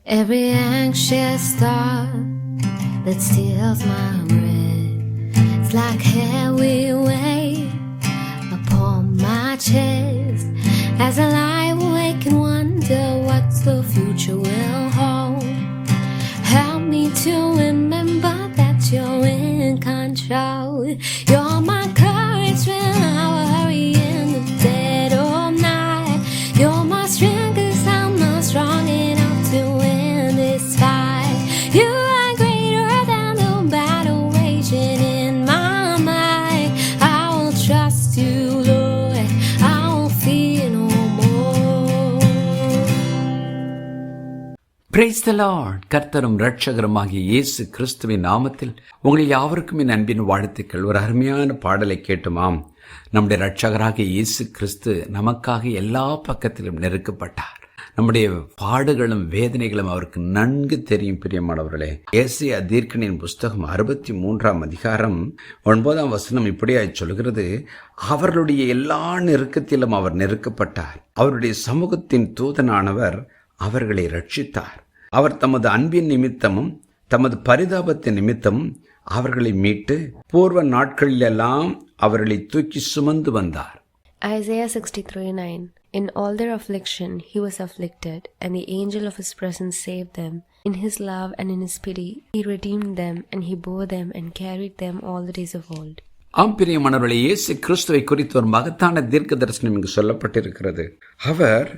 Every anxious thought that steals my breath, it's like heavy weight upon my chest. As I lie awake and wonder what the future will hold, help me to remember that you're in control. You're my courage when I worry in the dead of night. You're my strength 'cause I'm not strong enough to win this fight. You are greater than the battle raging in my mind. I will trust you, Lord. I will fear no more. Praise the Lord. கர்த்தரும் இரட்சகருமாகிய இயேசு கிறிஸ்துவின் நாமத்தில் உங்கள் யாவருக்கும் என் அன்பின் வாழ்த்துக்கள். ஒரு அருமையான பாடலை கேட்டுமாம். நம்முடைய இரட்சகராகிய இயேசு கிறிஸ்து நமக்காக எல்லா பக்கத்திலும் நெருக்கப்பட்டார். நம்முடைய பாடுகளும் வேதனைகளும் அவருக்கு நன்கு தெரியும். பிரியமானவர்களே, ஏசாயா தீர்க்கனின் புஸ்தகம் 63 அதிகாரம் 9 இப்படியாய் சொல்கிறது, அவர்களுடைய எல்லா நெருக்கத்திலும் அவர் நெருக்கப்பட்டார். அவருடைய சமூகத்தின் தூதனானவர் அவர்களை ரட்சித்தார். அவர் தமது அன்பின் நிமித்தமும் தமது பரிதாபத்தின் நிமித்தமும் அவர்களை மீட்டு பூர்வ நாட்களிலெல்லாம் அவர்களை தூக்கி சுமந்து வந்தார். Isaiah 63:9. In all their affliction he was afflicted, and the angel of his presence saved them. In his love and in his pity he redeemed them, and he bore them and carried them all the days of old. ஆம் பிரியமானவர்களே, இயேசு கிறிஸ்துவை குறித்து ஒரு மகத்தான தீர்க்க தரிசனம் இங்கு சொல்லப்பட்டிருக்கிறது. அவர்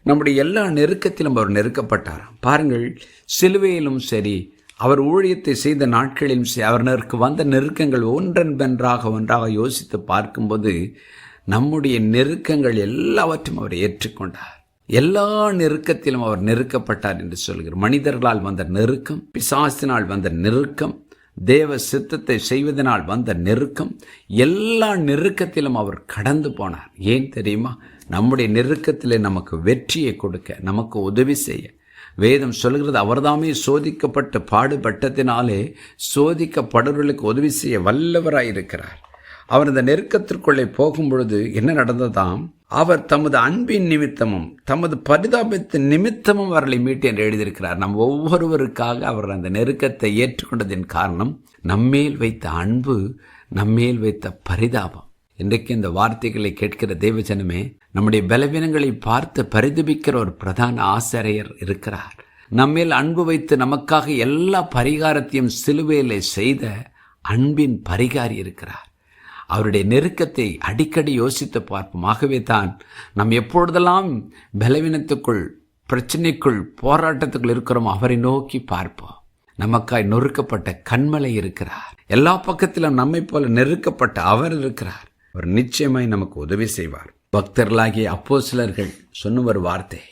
நம்முடைய எல்லா நெருக்கத்திலும் அவர் நெருக்கப்பட்டார். பாருங்கள், சிலுவையிலும் சரி, அவர் ஊழியத்தை செய்த நாட்களிலும் சரி, அவருக்கு வந்த நெருக்கங்கள் ஒன்றாக யோசித்து பார்க்கும்போது நம்முடைய நெருக்கங்கள் எல்லாவற்றும் அவர் ஏற்றுக்கொண்டார். எல்லா நெருக்கத்திலும் அவர் நெருக்கப்பட்டார் என்று சொல்கிறார். மனிதர்களால் வந்த நெருக்கம், பிசாசினால் வந்த நெருக்கம், தேவ சித்தத்தை செய்வதனால் வந்த நெருக்கம், எல்லா நெருக்கத்திலும் அவர் கடந்து போனார். ஏன் தெரியுமா? நம்முடைய நெருக்கத்திலே நமக்கு வெற்றியை கொடுக்க, நமக்கு உதவி செய்ய. வேதம் சொல்கிறது, அவர்தாமே சோதிக்கப்பட்டு பாடுபட்டதினாலே சோதிக்கப்படுவர்களுக்கு உதவி செய்ய வல்லவராயிருக்கிறார். அவர் இந்த நெருக்கத்திற்குள்ளே போகும் பொழுது என்ன நடந்ததாம்? அவர் தமது அன்பின் நிமித்தமும் தமது பரிதாபத்தின் நிமித்தமும் அவர்களை மீட்டு என்று எழுதியிருக்கிறார். நம் ஒவ்வொருவருக்காக அவர் அந்த நெருக்கத்தை ஏற்றுக்கொண்டதின் காரணம் நம்மேல் வைத்த அன்பு, நம்மேல் வைத்த பரிதாபம். இன்றைக்கு இந்த வார்த்தைகளை கேட்கிற தேவஜனமே, நம்முடைய பலவீனங்களை பார்த்து பரிதபிக்கிற ஒரு பிரதான ஆசிரியர் இருக்கிறார். நம்மேல் அன்பு வைத்து நமக்காக எல்லா பரிகாரத்தையும் சிலுவையிலே செய்த அன்பின் பரிகாரி இருக்கிறார். அவருடைய நெருக்கத்தை அடிக்கடி யோசித்து பார்ப்போம். ஆகவே தான் நாம் எப்பொழுதெல்லாம் பலவீனத்துக்குள், பிரச்சனைக்குள், போராட்டத்துக்குள் இருக்கிறோம், அவரை நோக்கி பார்ப்போம். நமக்காய் நொறுக்கப்பட்ட கண்மலை இருக்கிறார். எல்லா பக்கத்திலும் நம்மை போல நெருக்கப்பட்ட அவர் இருக்கிறார். அவர் நிச்சயமாய் நமக்கு உதவி செய்வார். பக்தர்களாகிய அப்போஸ்தலர்கள் சொன்ன ஒரு வார்த்தை,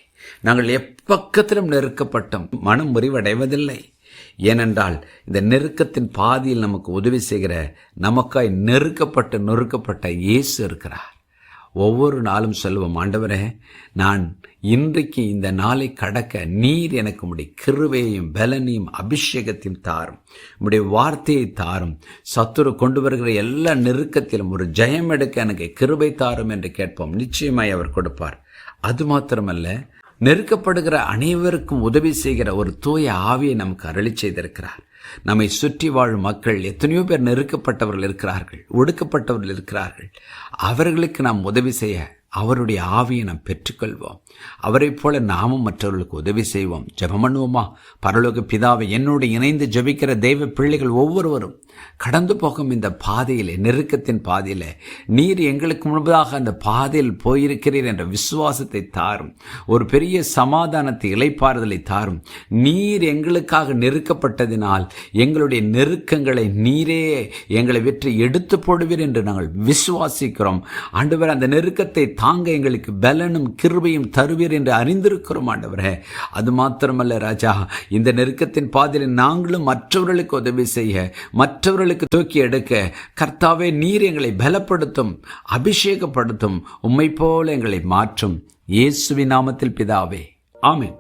நாங்கள் எப்பக்கத்திலும் நெருக்கப்பட்டோம், மனம் முறிவடைவதில்லை. ஏனென்றால் இந்த நெருக்கத்தின் பாதியில் நமக்கு உதவி செய்கிற, நமக்காய் நொறுக்கப்பட்ட இயேசு இருக்கிறார். ஒவ்வொரு நாளும் சொல்லுவோம், ஆண்டவரே, நான் இன்றைக்கு இந்த நாளை கடக்க நீர் எனக்கு உம்முடைய கிருபையையும் பலனையும் அபிஷேகத்தையும் தாரும், உம்முடைய வார்த்தையை தாரும், சத்துரு கொண்டு வருகிற எல்லா நெருக்கத்திலும் ஒரு ஜெயம் எடுக்க எனக்கு கிருபை தாரும் என்று கேட்போம். நிச்சயமாய் அவர் கொடுப்பார். அது மாத்திரமல்ல, நெருக்கப்படுகிற அனைவருக்கும் உதவி செய்கிற ஒரு தூய ஆவியை நமக்கு அருளி செய்திருக்கிறார். நம்மை சுற்றி வாழும் மக்கள் எத்தனையோ பேர் நெருக்கப்பட்டவர்கள் இருக்கிறார்கள், ஒடுக்கப்பட்டவர்கள் இருக்கிறார்கள். அவர்களுக்கு நாம் உதவி செய்ய அவருடைய ஆவியை நாம் பெற்றுக்கொள்வோம். அவரை போல நாமும் மற்றவர்களுக்கு உதவி செய்வோம். ஜெபம் பண்ணுவோமா? பரலோக பிதாவை, என்னோடு இணைந்து ஜெபிக்கிற தெய்வ பிள்ளைகள் ஒவ்வொருவரும் கடந்து போகும் இந்த பாதையிலே, நெருக்கத்தின் பாதையிலே, நீர் எங்களுக்கு முன்பதாக அந்த பாதையில் போயிருக்கிறீர் என்ற விசுவாசத்தை தாரும். ஒரு பெரிய சமாதானத்தை, இளைப்பாறுதலை தாரும். நீர் எங்களுக்காக நெருக்கப்பட்டதினால் எங்களுடைய நெருக்கங்களை நீரே எங்களை வெற்றி எடுத்து போடுவீர் என்று நாங்கள் விசுவாசிக்கிறோம். ஆண்டவரே, அந்த நெருக்கத்தை தாங்க எங்களுக்கு பலனும் கிருபையும் தருவீர் என்று அறிந்திருக்கிறோம். ஆண்டவரே, அது மாத்திரமல்ல ராஜா, இந்த நெருக்கத்தின் பாதையில் நாங்களும் மற்றவர்களுக்கு உதவி செய்ய, மற்றவர்களுக்கு தூக்கி எடுக்க, கர்த்தாவே, நீர் எங்களை பலப்படுத்தும், அபிஷேகப்படுத்தும், உம்மை போல எங்களை மாற்றும். இயேசுவின் நாமத்தில் பிதாவே, ஆமென்.